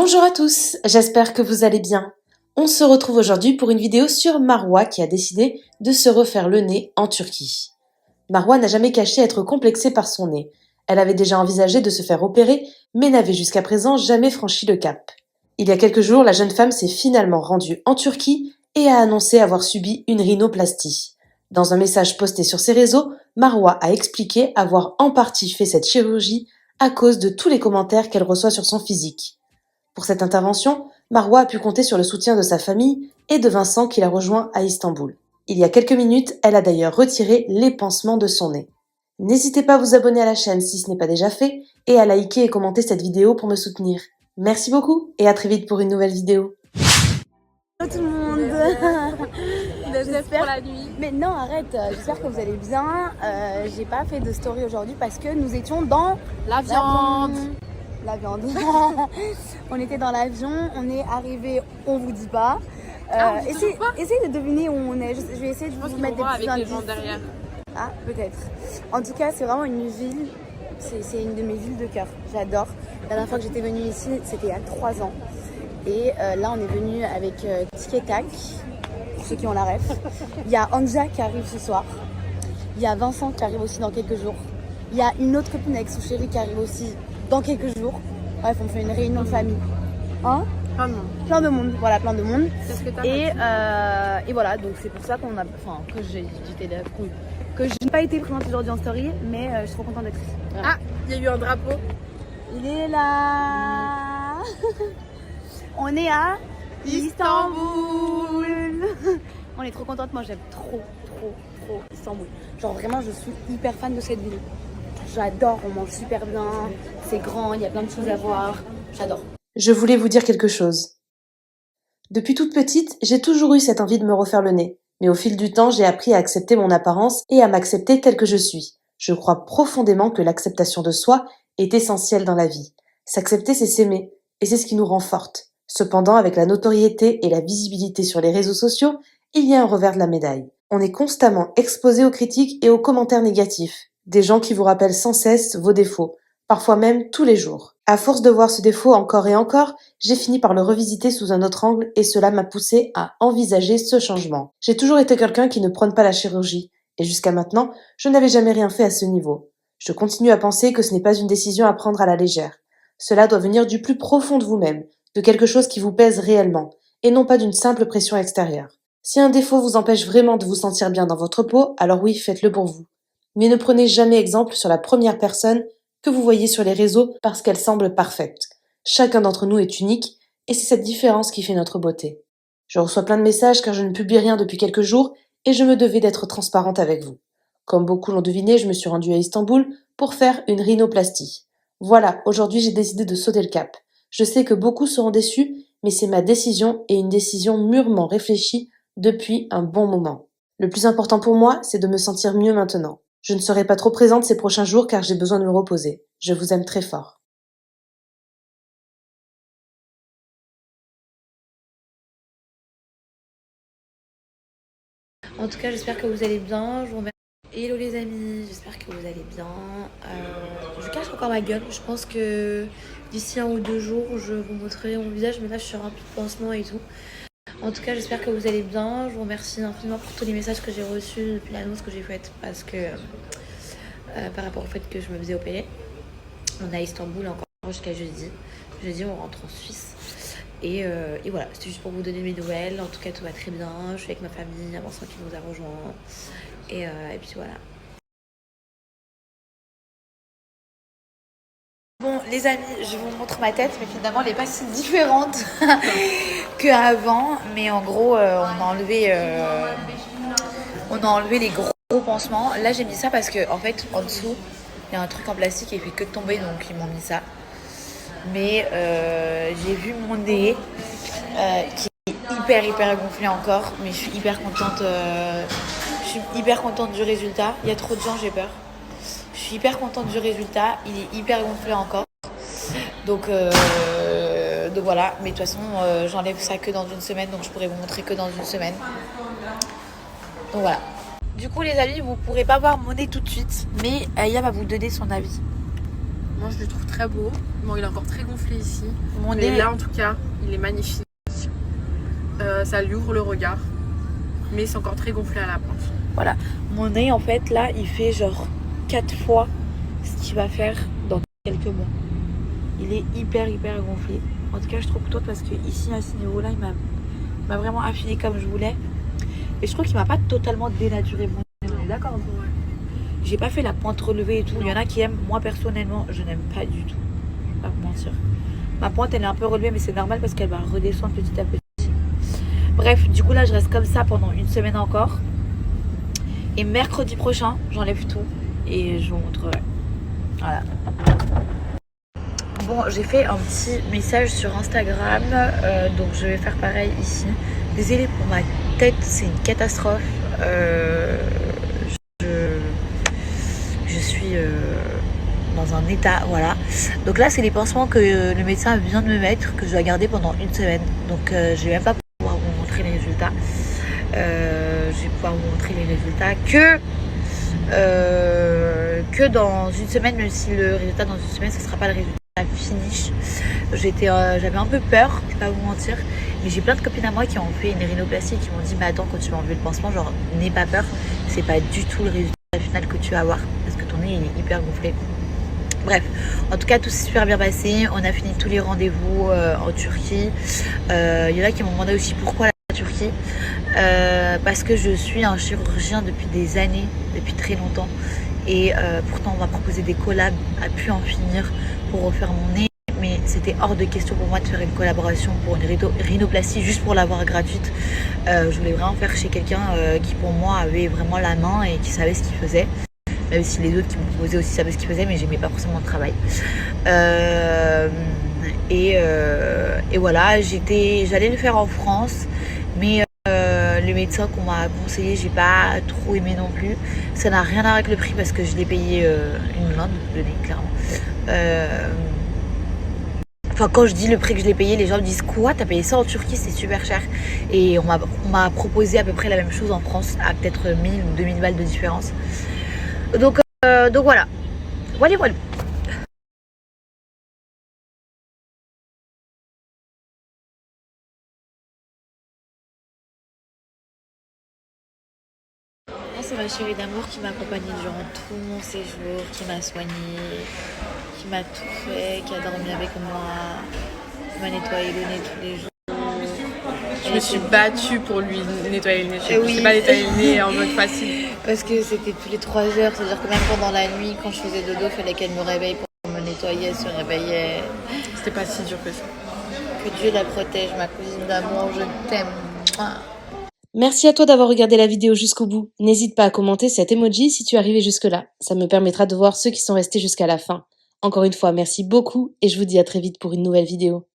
Bonjour à tous, j'espère que vous allez bien. On se retrouve aujourd'hui pour une vidéo sur Marwa qui a décidé de se refaire le nez en Turquie. Marwa n'a jamais caché être complexée par son nez. Elle avait déjà envisagé de se faire opérer, mais n'avait jusqu'à présent jamais franchi le cap. Il y a quelques jours, la jeune femme s'est finalement rendue en Turquie et a annoncé avoir subi une rhinoplastie. Dans un message posté sur ses réseaux, Marwa a expliqué avoir en partie fait cette chirurgie à cause de tous les commentaires qu'elle reçoit sur son physique. Pour cette intervention, Marwa a pu compter sur le soutien de sa famille et de Vincent qui l'a rejoint à Istanbul. Il y a quelques minutes, elle a d'ailleurs retiré les pansements de son nez. N'hésitez pas à vous abonner à la chaîne si ce n'est pas déjà fait et à liker et commenter cette vidéo pour me soutenir. Merci beaucoup et à très vite pour une nouvelle vidéo. Hello tout le monde. J'espère la nuit. Mais non, arrête, j'espère que vous allez bien. J'ai pas fait de story aujourd'hui parce que nous étions dans la viande. La viande. On était dans l'avion, on est arrivé, on vous dit pas. Essayez de deviner où on est. Je vais essayer de vous mettre des petits indices. Derrière. Ah, peut-être. En tout cas, c'est vraiment une ville. C'est une de mes villes de cœur. J'adore. La dernière fois que j'étais venue ici, c'était il y a 3 ans. Et là, on est venu avec Tic et Tac, pour ceux qui ont la ref. Il y a Anja qui arrive ce soir. Il y a Vincent qui arrive aussi dans quelques jours. Il y a une autre copine avec son chéri qui arrive aussi dans quelques jours. Bref, on fait une réunion de famille. Hein? Plein de monde. Voilà, plein de monde. Et voilà, donc c'est pour ça qu'on a, que j'étais là, que je n'ai pas été présente aujourd'hui en story, mais je suis trop contente d'être ici. Voilà. Ah, il y a eu un drapeau. Il est là. On est à Istanbul. On est trop contente, moi j'aime trop Istanbul. Genre vraiment je suis hyper fan de cette ville. J'adore, on mange super bien, c'est grand, il y a plein de choses à voir, j'adore. Je voulais vous dire quelque chose. Depuis toute petite, j'ai toujours eu cette envie de me refaire le nez. Mais au fil du temps, j'ai appris à accepter mon apparence et à m'accepter telle que je suis. Je crois profondément que l'acceptation de soi est essentielle dans la vie. S'accepter, c'est s'aimer, et c'est ce qui nous rend fortes. Cependant, avec la notoriété et la visibilité sur les réseaux sociaux, il y a un revers de la médaille. On est constamment exposé aux critiques et aux commentaires négatifs. Des gens qui vous rappellent sans cesse vos défauts, parfois même tous les jours. À force de voir ce défaut encore et encore, j'ai fini par le revisiter sous un autre angle et cela m'a poussé à envisager ce changement. J'ai toujours été quelqu'un qui ne prône pas la chirurgie, et jusqu'à maintenant, je n'avais jamais rien fait à ce niveau. Je continue à penser que ce n'est pas une décision à prendre à la légère. Cela doit venir du plus profond de vous-même, de quelque chose qui vous pèse réellement, et non pas d'une simple pression extérieure. Si un défaut vous empêche vraiment de vous sentir bien dans votre peau, alors oui, faites-le pour vous. Mais ne prenez jamais exemple sur la première personne que vous voyez sur les réseaux parce qu'elle semble parfaite. Chacun d'entre nous est unique, et c'est cette différence qui fait notre beauté. Je reçois plein de messages car je ne publie rien depuis quelques jours, et je me devais d'être transparente avec vous. Comme beaucoup l'ont deviné, je me suis rendue à Istanbul pour faire une rhinoplastie. Voilà, aujourd'hui j'ai décidé de sauter le cap. Je sais que beaucoup seront déçus, mais c'est ma décision et une décision mûrement réfléchie depuis un bon moment. Le plus important pour moi, c'est de me sentir mieux maintenant. Je ne serai pas trop présente ces prochains jours car j'ai besoin de me reposer. Je vous aime très fort. En tout cas, j'espère que vous allez bien. Je vous remercie. Hello les amis, j'espère que vous allez bien. Je cache encore ma gueule. Je pense que d'ici 1 ou 2 jours, je vous montrerai mon visage. Mais là, je suis remplie de pansements et tout. En tout cas, j'espère que vous allez bien. Je vous remercie infiniment pour tous les messages que j'ai reçus depuis l'annonce que j'ai faite. Parce que par rapport au fait que je me faisais opérer, on est à Istanbul encore jusqu'à jeudi. Jeudi, on rentre en Suisse. Et voilà, c'était juste pour vous donner mes nouvelles. En tout cas, tout va très bien. Je suis avec ma famille, un Vincent qui nous a rejoints. Et puis voilà. Bon, les amis, je vous montre ma tête, mais finalement, elle n'est pas si différente qu'avant. Mais en gros, on a enlevé les gros pansements. Là, j'ai mis ça parce que, en fait, en dessous, il y a un truc en plastique qui fait que de tomber, donc ils m'ont mis ça. Mais j'ai vu mon nez qui est hyper gonflé encore, mais je suis hyper contente du résultat. Il y a trop de gens, j'ai peur. Je suis hyper contente du résultat, il est hyper gonflé encore. Donc voilà, mais de toute façon j'enlève ça que dans une semaine, donc je pourrai vous montrer que dans une semaine. Donc voilà. Du coup les amis, vous pourrez pas voir mon nez tout de suite, mais Aya va vous donner son avis. Moi, je le trouve très beau. Bon, il est encore très gonflé ici. Mon Mais nez, là, en tout cas, il est magnifique. Ça lui ouvre le regard. Mais c'est encore très gonflé à la pointe. mon nez, en fait, là, il fait genre 4 fois ce qu'il va faire dans quelques mois. Il est hyper gonflé. En tout cas, je trouve que toi, parce que ici, à ce niveau-là, il m'a vraiment affiné comme je voulais. Et je trouve qu'il m'a pas totalement dénaturé mon nez. On est d'accord? Ouais. J'ai pas fait la pointe relevée et tout. Il y en a qui aiment. Moi, personnellement, je n'aime pas du tout. Pas vous mentir. Ma pointe, elle est un peu relevée, mais c'est normal parce qu'elle va redescendre petit à petit. Bref, du coup, là, je reste comme ça pendant une semaine encore. Et mercredi prochain, j'enlève tout et je vous montrerai. Voilà. Bon, j'ai fait un petit message sur Instagram, donc je vais faire pareil ici. Désolée pour ma tête, c'est une catastrophe. Je suis dans un état, voilà. Donc là, c'est les pansements que le médecin vient de me mettre, que je dois garder pendant une semaine. Donc je vais même pas pouvoir vous montrer les résultats. Je vais pouvoir vous montrer les résultats que dans une semaine, même si le résultat dans une semaine, ce sera pas le résultat finish. J'avais un peu peur, je vais pas vous mentir, mais j'ai plein de copines à moi qui ont fait une rhinoplastie et qui m'ont dit mais attends, quand tu vas enlever le pansement, genre n'aie pas peur, c'est pas du tout le résultat final que tu vas avoir parce que ton nez il est hyper gonflé. Bref, en tout cas tout s'est super bien passé, on a fini tous les rendez-vous en Turquie. Il y en a qui m'ont demandé aussi pourquoi la Turquie. Parce que je suis un chirurgien depuis des années, depuis très longtemps, et pourtant on m'a proposé des collabs à pu en finir pour refaire mon nez, mais c'était hors de question pour moi de faire une collaboration pour une rhinoplastie juste pour l'avoir gratuite. Je voulais vraiment faire chez quelqu'un qui pour moi avait vraiment la main et qui savait ce qu'il faisait, même si les autres qui me proposaient aussi savaient ce qu'ils faisaient, mais j'aimais pas forcément le travail. Et voilà, j'allais le faire en France, mais le médecin qu'on m'a conseillé, j'ai pas trop aimé non plus. Ça n'a rien à voir avec le prix parce que je l'ai payé une blinde, le nez, clairement. Enfin, quand je dis le prix que je l'ai payé, les gens me disent quoi, t'as payé ça en Turquie, c'est super cher. Et on m'a proposé à peu près la même chose en France, à peut-être 1000 ou 2000 balles de différence. Donc voilà. Voilà. C'est ma chérie d'amour qui m'a accompagnée durant tout mon séjour, qui m'a soignée, qui m'a tout fait, qui a dormi avec moi, qui m'a nettoyé le nez tous les jours. Je me suis battue pour lui nettoyer le nez. Je Oui. sais pas nettoyer le nez en mode facile. Parce que c'était tous les 3 heures, c'est-à-dire que même pendant la nuit, quand je faisais dodo, il fallait qu'elle me réveille pour me nettoyer, elle se réveillait. C'était pas si dur que ça. Que Dieu la protège, ma cousine d'amour, je t'aime. Mouah. Merci à toi d'avoir regardé la vidéo jusqu'au bout. N'hésite pas à commenter cet emoji si tu es arrivé jusque-là. Ça me permettra de voir ceux qui sont restés jusqu'à la fin. Encore une fois, merci beaucoup et je vous dis à très vite pour une nouvelle vidéo.